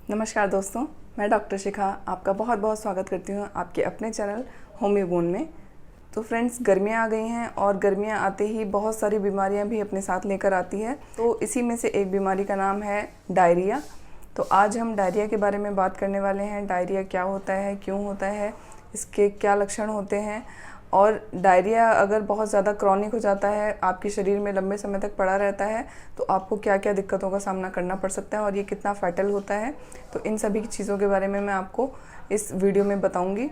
नमस्कार दोस्तों, मैं डॉक्टर शिखा आपका बहुत बहुत स्वागत करती हूँ आपके अपने चैनल होम्योबोन में। तो फ्रेंड्स, गर्मियाँ आ गई हैं और गर्मियाँ आते ही बहुत सारी बीमारियाँ भी अपने साथ लेकर आती है। तो इसी में से एक बीमारी का नाम है डायरिया। तो आज हम डायरिया के बारे में बात करने वाले हैं। डायरिया क्या होता है, क्यों होता है, इसके क्या लक्षण होते हैं, और डायरिया अगर बहुत ज़्यादा क्रॉनिक हो जाता है, आपके शरीर में लंबे समय तक पड़ा रहता है, तो आपको क्या क्या दिक्कतों का सामना करना पड़ सकता है और ये कितना फैटल होता है। तो इन सभी चीज़ों के बारे में मैं आपको इस वीडियो में बताऊंगी।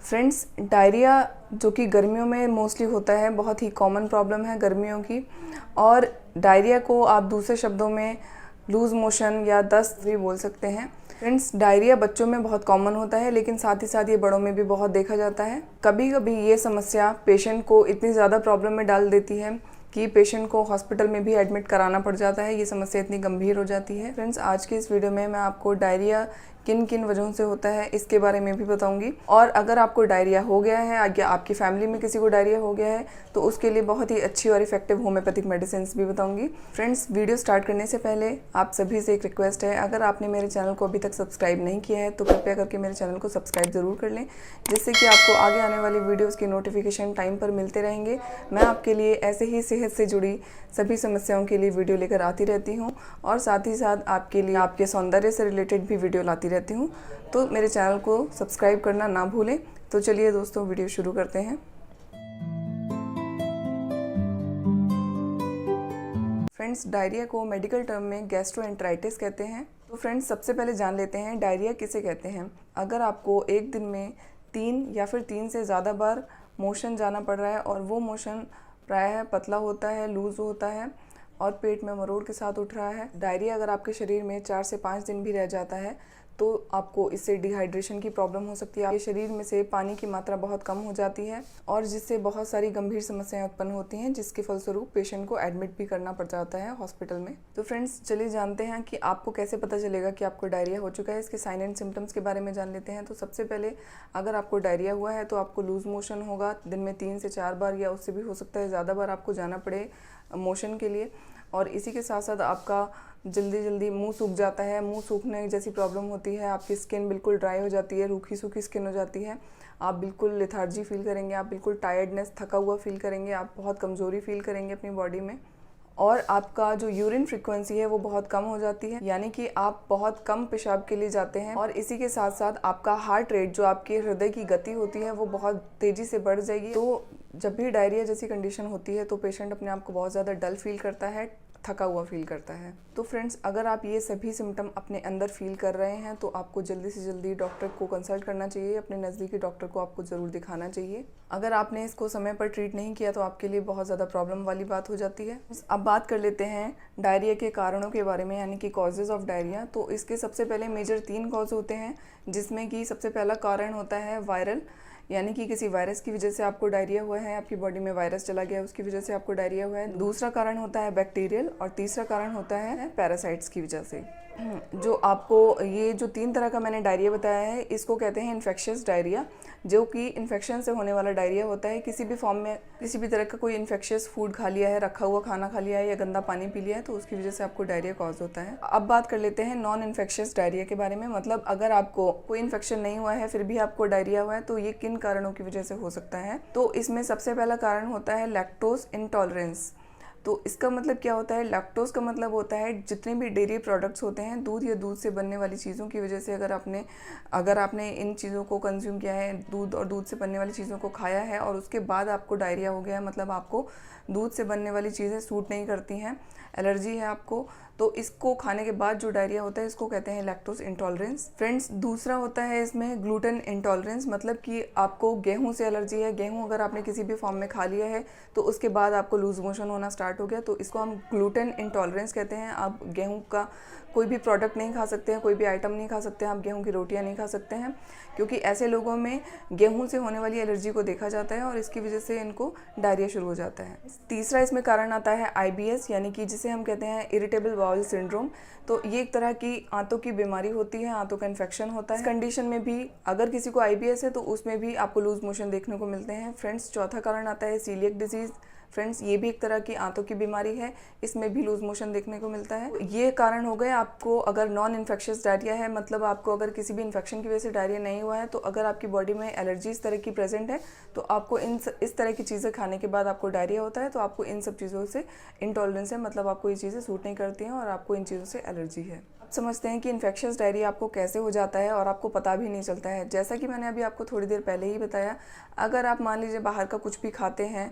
फ्रेंड्स, डायरिया जो कि गर्मियों में मोस्टली होता है, बहुत ही कॉमन प्रॉब्लम है गर्मियों की। और डायरिया को आप दूसरे शब्दों में लूज़ मोशन या दस्त भी बोल सकते हैं। फ्रेंड्स, डायरिया बच्चों में बहुत कॉमन होता है, लेकिन साथ ही साथ ये बड़ों में भी बहुत देखा जाता है। कभी कभी ये समस्या पेशेंट को इतनी ज़्यादा प्रॉब्लम में डाल देती है कि पेशेंट को हॉस्पिटल में भी एडमिट कराना पड़ जाता है। ये समस्या इतनी गंभीर हो जाती है। फ्रेंड्स, आज के इस वीडियो में मैं आपको डायरिया किन किन वजहों से होता है इसके बारे में भी बताऊंगी। और अगर आपको डायरिया हो गया है या आपकी फैमिली में किसी को डायरिया हो गया है तो उसके लिए बहुत ही अच्छी और इफेक्टिव होम्योपैथिक मेडिसिन भी बताऊंगी। फ्रेंड्स, वीडियो स्टार्ट करने से पहले आप सभी से एक रिक्वेस्ट है, अगर आपने मेरे चैनल को अभी तक सब्सक्राइब नहीं किया है तो कृपया करके मेरे चैनल को सब्सक्राइब ज़रूर कर लें, जिससे कि आपको आगे आने वाली वीडियोज़ की नोटिफिकेशन टाइम पर मिलते रहेंगे। मैं आपके लिए ऐसे ही सेहत से जुड़ी सभी समस्याओं के लिए वीडियो लेकर आती रहती हूँ और साथ ही साथ आपके लिए आपके सौंदर्य से रिलेटेड भी वीडियो लाती रहती हूँ। तो मेरे चैनल को सब्सक्राइब करना ना भूलें। तो चलिए दोस्तों, वीडियो शुरू करते हैं। फ्रेंड्स, डायरिया को मेडिकल टर्म में गैस्ट्रोएंटेराइटिस कहते हैं। तो फ्रेंड्स, सबसे पहले जान लेते हैं डायरिया किसे कहते हैं। अगर आपको एक दिन में 3 या फिर 3 से ज़्यादा बार मोशन जाना पड़ रहा है और वो मोशन प्रायः पतला होता है, लूज होता है और पेट में मरोड़ के साथ उठ रहा है, डायरिया अगर आपके शरीर में 4 से 5 दिन भी रह जाता है तो आपको इससे डिहाइड्रेशन की प्रॉब्लम हो सकती है। आपके शरीर में से पानी की मात्रा बहुत कम हो जाती है और जिससे बहुत सारी गंभीर समस्याएं उत्पन्न होती हैं, जिसके फलस्वरूप पेशेंट को एडमिट भी करना पड़ जाता है हॉस्पिटल में। तो फ्रेंड्स, चलिए जानते हैं कि आपको कैसे पता चलेगा कि आपको डायरिया हो चुका है। इसके साइन एंड सिम्टम्स के बारे में जान लेते हैं। तो सबसे पहले, अगर आपको डायरिया हुआ है तो आपको लूज मोशन होगा। दिन में 3 से 4 बार या उससे भी हो सकता है ज़्यादा बार आपको जाना पड़े मोशन के लिए। और इसी के साथ साथ आपका जल्दी मुंह सूख जाता है, मुंह सूखने जैसी प्रॉब्लम होती है, आपकी स्किन बिल्कुल ड्राई हो जाती है, रूखी सूखी स्किन हो जाती है, आप बिल्कुल लेथार्जी फील करेंगे, आप बिल्कुल टायर्डनेस, थका हुआ फील करेंगे, आप बहुत कमज़ोरी फील करेंगे अपनी बॉडी में। और आपका जो यूरिन फ्रीक्वेंसी है वो बहुत कम हो जाती है, यानी कि आप बहुत कम पेशाब के लिए जाते हैं। और इसी के साथ साथ आपका हार्ट रेट, जो आपके हृदय की गति होती है, वो बहुत तेज़ी से बढ़ जाएगी। तो जब भी डायरिया जैसी कंडीशन होती है तो पेशेंट अपने आप को बहुत ज़्यादा डल फील करता है, थका हुआ फील करता है। तो फ्रेंड्स, अगर आप ये सभी सिम्टम अपने अंदर फील कर रहे हैं तो आपको जल्दी से जल्दी डॉक्टर को कंसल्ट करना चाहिए। अपने नज़दीकी डॉक्टर को आपको ज़रूर दिखाना चाहिए। अगर आपने इसको समय पर ट्रीट नहीं किया तो आपके लिए बहुत ज़्यादा प्रॉब्लम वाली बात हो जाती है। अब बात कर लेते हैं डायरिया के कारणों के बारे में, यानी कि कॉजेज़ ऑफ डायरिया। तो इसके सबसे पहले मेजर 3 कॉज होते हैं, जिसमें कि सबसे पहला कारण होता है वायरल, यानी कि किसी वायरस की वजह से आपको डायरिया हुआ है, आपकी बॉडी में वायरस चला गया, उसकी वजह से आपको डायरिया हुआ है। दूसरा कारण होता है बैक्टीरियल और तीसरा कारण होता है पैरासाइट्स की वजह से। जो आपको ये जो 3 तरह का मैंने डायरिया बताया है, इसको कहते हैं इन्फेक्शियस डायरिया, जो कि इन्फेक्शन से होने वाला डायरिया होता है। किसी भी फॉर्म में किसी भी तरह का कोई इन्फेक्शियस फूड खा लिया है, रखा हुआ खाना खा लिया है या गंदा पानी पी लिया है, तो उसकी वजह से आपको डायरिया कॉज होता है। अब बात कर लेते हैं नॉन इन्फेक्शियस डायरिया के बारे में। मतलब अगर आपको कोई इन्फेक्शन नहीं हुआ है फिर भी आपको डायरिया हुआ है तो ये किन कारणों की वजह से हो सकता है। तो इसमें सबसे पहला कारण होता है लैक्टोज इंटॉलरेंस। तो इसका मतलब क्या होता है? लैक्टोज का मतलब होता है जितने भी डेयरी प्रोडक्ट्स होते हैं, दूध या दूध से बनने वाली चीज़ों की वजह से अगर आपने इन चीज़ों को कंज्यूम किया है, दूध और दूध से बनने वाली चीज़ों को खाया है और उसके बाद आपको डायरिया हो गया है, मतलब आपको दूध से बनने वाली चीज़ें सूट नहीं करती हैं, एलर्जी है आपको, तो इसको खाने के बाद जो डायरिया होता है इसको कहते हैं लैक्टोज इंटॉलरेंस। फ्रेंड्स, दूसरा होता है इसमें ग्लूटेन इंटॉलरेंस, मतलब कि आपको गेहूं से एलर्जी है। गेहूं अगर आपने किसी भी फॉर्म में खा लिया है तो उसके बाद आपको लूज मोशन होना स्टार्ट हो गया, तो इसको हम ग्लूटेन इंटॉलरेंस कहते हैं। आप गेहूं का कोई भी प्रोडक्ट नहीं खा सकते हैं, कोई भी आइटम नहीं खा सकते हैं, आप गेहूं की रोटियां नहीं खा सकते हैं, क्योंकि ऐसे लोगों में गेहूं से होने वाली एलर्जी को देखा जाता है और इसकी वजह से इनको डायरिया शुरू हो जाता है। तीसरा इसमें कारण आता है IBS, यानी कि जिसे हम कहते हैं इरिटेबल बाउल सिंड्रोम। तो ये एक तरह की आंतों की बीमारी होती है, आंतों का इन्फेक्शन होता है। इस कंडीशन में भी अगर किसी को IBS है तो उसमें भी आपको लूज मोशन देखने को मिलते हैं। फ्रेंड्स, चौथा कारण आता है सीलिएक डिजीज़, फ्रेंड्स ये भी एक तरह की आंतों की बीमारी है, इसमें भी लूज मोशन देखने को मिलता है। ये कारण हो गए आपको अगर नॉन इन्फेक्शियस डायरिया है, मतलब आपको अगर किसी भी इन्फेक्शन की वजह से डायरिया नहीं हुआ है, तो अगर आपकी बॉडी में एलर्जी इस तरह की प्रेजेंट है तो आपको इस तरह की चीज़ें खाने के बाद आपको डायरिया होता है, तो आपको इन सब चीज़ों से इंटॉलरेंस है, मतलब आपको ये चीज़ें सूट नहीं करती हैं और आपको इन चीज़ों से एलर्जी है। समझते हैं कि इन्फेक्शियस डायरिया आपको कैसे हो जाता है और आपको पता भी नहीं चलता है। जैसा कि मैंने अभी आपको थोड़ी देर पहले ही बताया, अगर आप मान लीजिए बाहर का कुछ भी खाते हैं,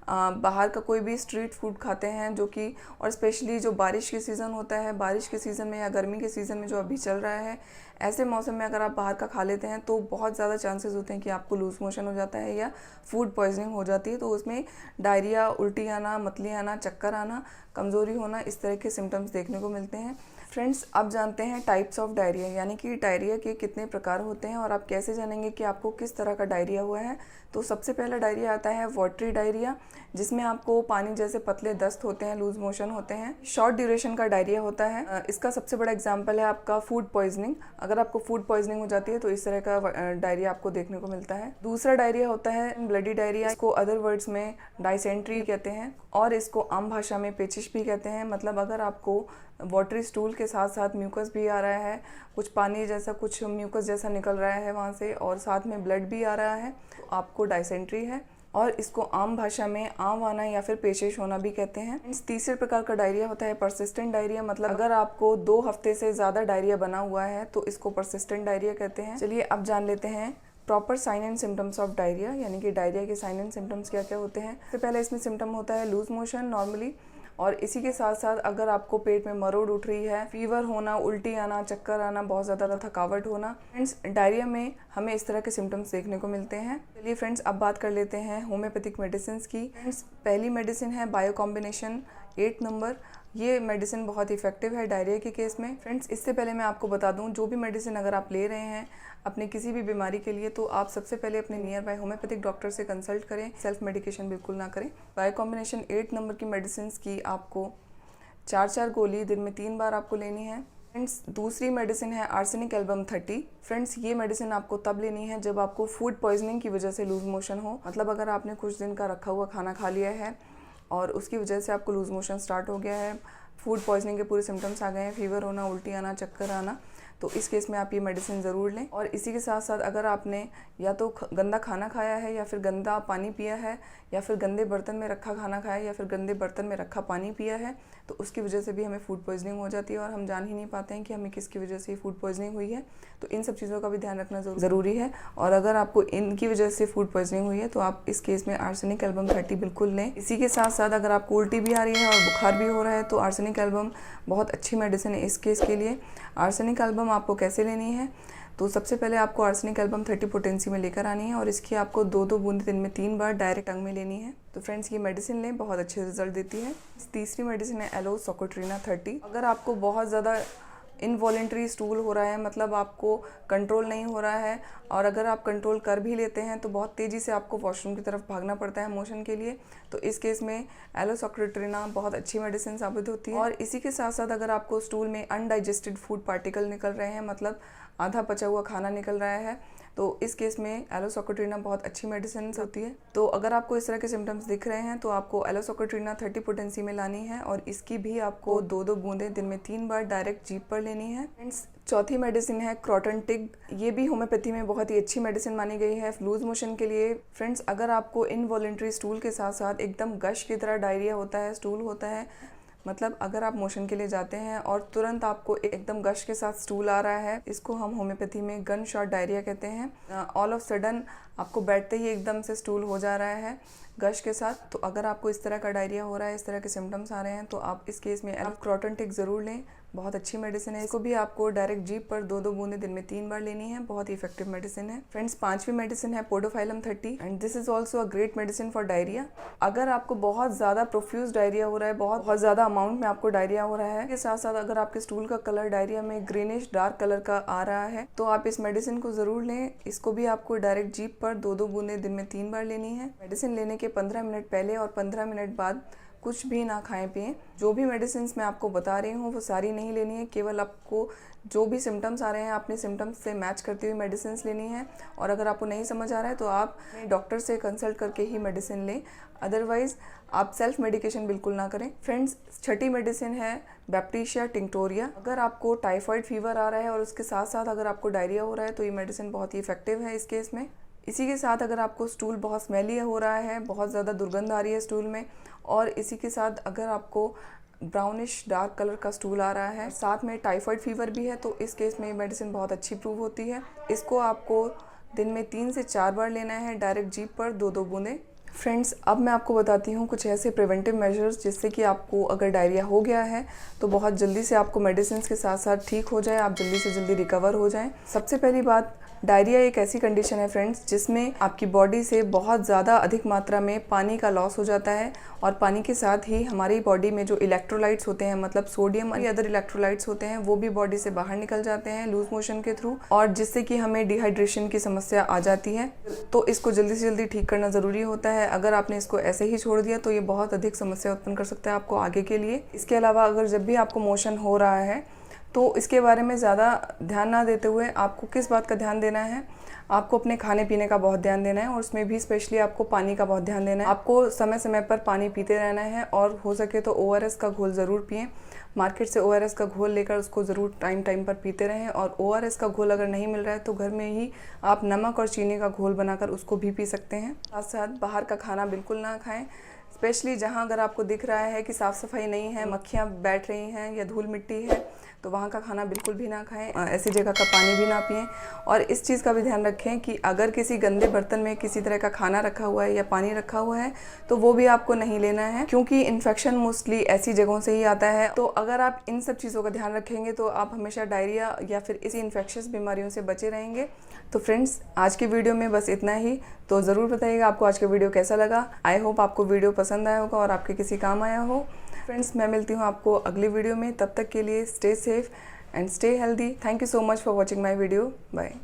बाहर का कोई भी स्ट्रीट फूड खाते हैं जो कि, और स्पेशली जो बारिश के सीज़न होता है, बारिश के सीज़न में या गर्मी के सीज़न में जो अभी चल रहा है, ऐसे मौसम में अगर आप बाहर का खा लेते हैं तो बहुत ज़्यादा चांसेस होते हैं कि आपको लूज मोशन हो जाता है या फूड पॉइजनिंग हो जाती है। तो उसमें डायरिया, उल्टी आना, मतली आना, चक्कर आना, कमज़ोरी होना, इस तरह के सिम्टम्स देखने को मिलते हैं। फ्रेंड्स, अब जानते हैं टाइप्स ऑफ डायरिया, यानी कि डायरिया के कितने प्रकार होते हैं और आप कैसे जानेंगे कि आपको किस तरह का डायरिया हुआ है। तो सबसे पहला डायरिया आता है वाटरी डायरिया, जिसमें आपको पानी जैसे पतले दस्त होते हैं, लूज मोशन होते हैं। शॉर्ट ड्यूरेशन का डायरिया होता है, इसका सबसे बड़ा एग्जांपल है आपका फूड पॉइजनिंग। अगर आपको फूड पॉइजनिंग हो जाती है तो इस तरह का डायरिया आपको देखने को मिलता है। दूसरा डायरिया होता है ब्लडी डायरिया, इसको अदर वर्ड्स में डायसेंट्री कहते हैं और इसको आम भाषा में पेचिश भी कहते हैं। मतलब अगर आपको वाटरी स्टूल के साथ साथ म्यूकस भी आ रहा है, कुछ पानी जैसा, कुछ म्यूकस जैसा निकल रहा है वहाँ से, और साथ में ब्लड भी आ रहा है, तो आपको डायसेंट्री है। और इसको आम भाषा में आम आना या फिर पेचिश होना भी कहते हैं। तीसरे प्रकार का डायरिया होता है परसिस्टेंट डायरिया, मतलब अगर आपको 2 हफ्ते से ज़्यादा डायरिया बना हुआ है तो इसको परसिस्टेंट डायरिया कहते हैं। चलिए अब जान लेते हैं proper sign and symptoms of diarrhoea, यानी कि डायरिया के साइन एंड सिम्टम्स क्या क्या होते हैं। सबसे पहले इसमें सिम्टम होता है लूज मोशन नॉर्मली, और इसी के साथ साथ अगर आपको पेट में मरोड़ उठ रही है, फीवर होना, उल्टी आना, चक्कर आना, बहुत ज़्यादा थकावट होना। फ्रेंड्स, डायरिया में हमें इस तरह के सिम्टम्स देखने को मिलते हैं। चलिए फ्रेंड्स, अब बात कर लेते हैं होम्योपैथिक मेडिसिन की। फ्रेंड्स, पहली मेडिसिन है बायो कॉम्बिनेशन 8 नंबर। ये मेडिसिन बहुत इफेक्टिव है डायरिया के केस में। फ्रेंड्स, इससे पहले मैं आपको बता दूं, जो भी मेडिसिन अगर आप ले रहे हैं अपने किसी भी बीमारी के लिए, तो आप सबसे पहले अपने नियर बाय होम्योपैथिक डॉक्टर से कंसल्ट करें, सेल्फ मेडिकेशन बिल्कुल ना करें। बायो कॉम्बिनेशन 8 नंबर की मेडिसिन की आपको 4 गोली दिन में 3 बार आपको लेनी है। फ्रेंड्स, दूसरी मेडिसिन है आर्सेनिक एल्बम 30। फ्रेंड्स, ये मेडिसिन आपको तब लेनी है जब आपको फूड पॉइजनिंग की वजह से लूज मोशन हो, मतलब अगर आपने कुछ दिन का रखा हुआ खाना खा लिया है और उसकी वजह से आपको लूज मोशन स्टार्ट हो गया है, फूड पॉइजनिंग के पूरे सिम्टम्स आ गए हैं, फीवर होना, उल्टी आना, चक्कर आना, तो इस केस में आप ये मेडिसिन ज़रूर लें। और इसी के साथ साथ अगर आपने या तो गंदा खाना खाया है, या फिर गंदा पानी पिया है, या फिर गंदे बर्तन में रखा खाना खाया, या फिर गंदे बर्तन में रखा पानी पिया है, तो उसकी वजह से भी हमें फूड पॉइजनिंग हो जाती है और हम जान ही नहीं पाते हैं कि हमें किसकी वजह से फूड पॉइजनिंग हुई है। तो इन सब चीज़ों का भी ध्यान रखना ज़रूरी है। और अगर आपको इनकी वजह से फूड पॉइजनिंग हुई है तो आप इस केस में आर्सेनिक एल्बम 30 बिल्कुल लें। इसी के साथ साथ अगर आपको उल्टी भी आ रही है और बुखार भी हो रहा है तो आर्सेनिक एल्बम बहुत अच्छी मेडिसिन है इस केस के लिए। आर्सेनिक एल्बम आपको कैसे लेनी है, तो सबसे पहले आपको आर्सेनिक एल्बम 30 पोटेंसी में लेकर आनी है और इसकी आपको 2-2 बूंद दिन में 3 बार डायरेक्ट टंग में लेनी है। तो फ्रेंड्स, ये मेडिसिन लें, बहुत अच्छे रिजल्ट देती है। तीसरी मेडिसिन है एलो सोकोट्रीना 30। अगर आपको बहुत ज़्यादा इनवॉलेंट्री स्टूल हो रहा है, मतलब आपको कंट्रोल नहीं हो रहा है, और अगर आप कंट्रोल कर भी लेते हैं तो बहुत तेज़ी से आपको वॉशरूम की तरफ भागना पड़ता है मोशन के लिए, तो इस केस में एलोसोक्रेट्रिना बहुत अच्छी मेडिसिन साबित होती है। और इसी के साथ साथ अगर आपको स्टूल में अनडाइजेस्टेड फूड पार्टिकल निकल रहे हैं, मतलब आधा पचा हुआ खाना निकल रहा है, तो इस केस में एलोसोक्रेट्रिना बहुत अच्छी मेडिसिन होती है। तो अगर आपको इस तरह के सिम्टम्स दिख रहे हैं तो आपको एलोसोक्रेट्रिना 30 पोटेंसी में लानी है और इसकी भी आपको 2-2 बूंदें दिन में 3 बार डायरेक्ट जीभ पर लेनी है। फ्रेंड्स, चौथी मेडिसिन है क्रॉटन टिग। ये भी होम्योपैथी में बहुत ही अच्छी मेडिसिन मानी गई है लूज मोशन के लिए। फ्रेंड्स, अगर आपको इनवॉलेंट्री स्टूल के साथ साथ एकदम गश की तरह डायरिया होता है, स्टूल होता है, मतलब अगर आप मोशन के लिए जाते हैं और तुरंत आपको एकदम गश के साथ स्टूल आ रहा है, इसको हम होम्योपैथी में गन शॉट डायरिया कहते हैं। ऑल ऑफ सडन आपको बैठते ही एकदम से स्टूल हो जा रहा है गश के साथ, तो अगर आपको इस तरह का डायरिया हो रहा है, इस तरह के सिम्टम्स आ रहे हैं, तो आप इस केस में क्रॉटन टिक ज़रूर लें, बहुत अच्छी मेडिसिन है। इसको भी आपको डायरेक्ट जीभ पर 2-2 बूंदें दिन में 3 बार लेनी है, बहुत ही इफेक्टिव मेडिसिन है। फ्रेंड्स, पांचवी मेडिसिन है podophyllum 30 and this is also a great medicine for diarrhoea. अगर आपको बहुत ज़्यादा प्रोफ्यूज डायरिया हो रहा है, बहुत ज़्यादा अमाउंट में आपको डायरिया हो रहा है, इसके साथ साथ अगर आपके स्टूल का कलर डायरिया में ग्रीनिश डार्क कलर का आ रहा है, तो आप इस मेडिसिन को ज़रूर लें। इसको भी आपको डायरेक्ट जीभ पर 2-2 बूंदें दिन में 3 बार लेनी है। मेडिसिन लेने के 15 मिनट पहले और 15 मिनट बाद कुछ भी ना खाएं पिएं। जो भी मेडिसिन मैं आपको बता रही हूँ वो सारी नहीं लेनी है, केवल आपको जो भी सिम्टम्स आ रहे हैं अपने सिम्टम्स से मैच करती हुई मेडिसिन लेनी है। और अगर आपको नहीं समझ आ रहा है तो आप डॉक्टर से कंसल्ट करके ही मेडिसिन लें, अदरवाइज़ आप सेल्फ मेडिकेशन बिल्कुल ना करें। फ्रेंड्स, छठी मेडिसिन है बैप्टीशिया टिंक्टोरिया। अगर आपको टाइफाइड फीवर आ रहा है और उसके साथ साथ अगर आपको डायरिया हो रहा है तो ये मेडिसिन बहुत ही इफेक्टिव है इस केस में। इसी के साथ अगर आपको स्टूल बहुत स्मेली हो रहा है, बहुत ज़्यादा दुर्गंध आ रही है स्टूल में, और इसी के साथ अगर आपको ब्राउनिश डार्क कलर का स्टूल आ रहा है, साथ में टाइफाइड फीवर भी है, तो इस केस में ये मेडिसिन बहुत अच्छी प्रूव होती है। इसको आपको दिन में 3 से 4 बार लेना है, डायरेक्ट जीभ पर 2-2 बूंदें। फ्रेंड्स, अब मैं आपको बताती हूँ कुछ ऐसे प्रिवेंटिव मेजर्स जिससे कि आपको अगर डायरिया हो गया है तो बहुत जल्दी से आपको मेडिसिन के साथ साथ ठीक हो जाए, आप जल्दी से जल्दी रिकवर हो जाएं। सबसे पहली बात, डायरिया एक ऐसी कंडीशन है फ्रेंड्स जिसमें आपकी बॉडी से बहुत ज़्यादा अधिक मात्रा में पानी का लॉस हो जाता है, और पानी के साथ ही हमारी बॉडी में जो इलेक्ट्रोलाइट्स होते हैं, मतलब सोडियम और अदर इलेक्ट्रोलाइट्स होते हैं, वो भी बॉडी से बाहर निकल जाते हैं लूज मोशन के थ्रू, और जिससे कि हमें डिहाइड्रेशन की समस्या आ जाती है। तो इसको जल्दी से जल्दी ठीक करना ज़रूरी होता है। अगर आपने इसको ऐसे ही छोड़ दिया तो ये बहुत अधिक समस्या उत्पन्न कर सकता है आपको आगे के लिए। इसके अलावा अगर जब भी आपको मोशन हो रहा है तो इसके बारे में ज़्यादा ध्यान ना देते हुए आपको किस बात का ध्यान देना है, आपको अपने खाने पीने का बहुत ध्यान देना है, और उसमें भी स्पेशली आपको पानी का बहुत ध्यान देना है। आपको समय समय पर पानी पीते रहना है, और हो सके तो ORS का घोल ज़रूर पिएं। मार्केट से ORS का घोल लेकर उसको ज़रूर टाइम टाइम पर पीते रहें। और ORS का घोल अगर नहीं मिल रहा है तो घर में ही आप नमक और चीनी का घोल बनाकर उसको भी पी सकते हैं। साथ साथ बाहर का खाना बिल्कुल ना खाएं, स्पेशली जहाँ अगर आपको दिख रहा है कि साफ़ सफाई नहीं है, मक्खियाँ बैठ रही हैं या धूल मिट्टी है, तो वहाँ का खाना बिल्कुल भी ना खाएं। ऐसी जगह का पानी भी ना पिएं। और इस चीज़ का भी ध्यान रखें कि अगर किसी गंदे बर्तन में किसी तरह का खाना रखा हुआ है या पानी रखा हुआ है तो वो भी आपको नहीं लेना है, क्योंकि इन्फेक्शन मोस्टली ऐसी जगहों से ही आता है। तो अगर आप इन सब चीज़ों का ध्यान रखेंगे तो आप हमेशा डायरिया या फिर इसी इन्फेक्शियस बीमारियों से बचे रहेंगे। तो फ्रेंड्स, आज की वीडियो में बस इतना ही। तो ज़रूर बताइएगा आपको आज का वीडियो कैसा लगा। आई होप आपको वीडियो पसंद आया होगा और आपके किसी काम आया हो। फ्रेंड्स, मैं मिलती हूँ आपको अगली वीडियो में। तब तक के लिए stay safe and stay healthy. Thank you so much for watching my video. Bye.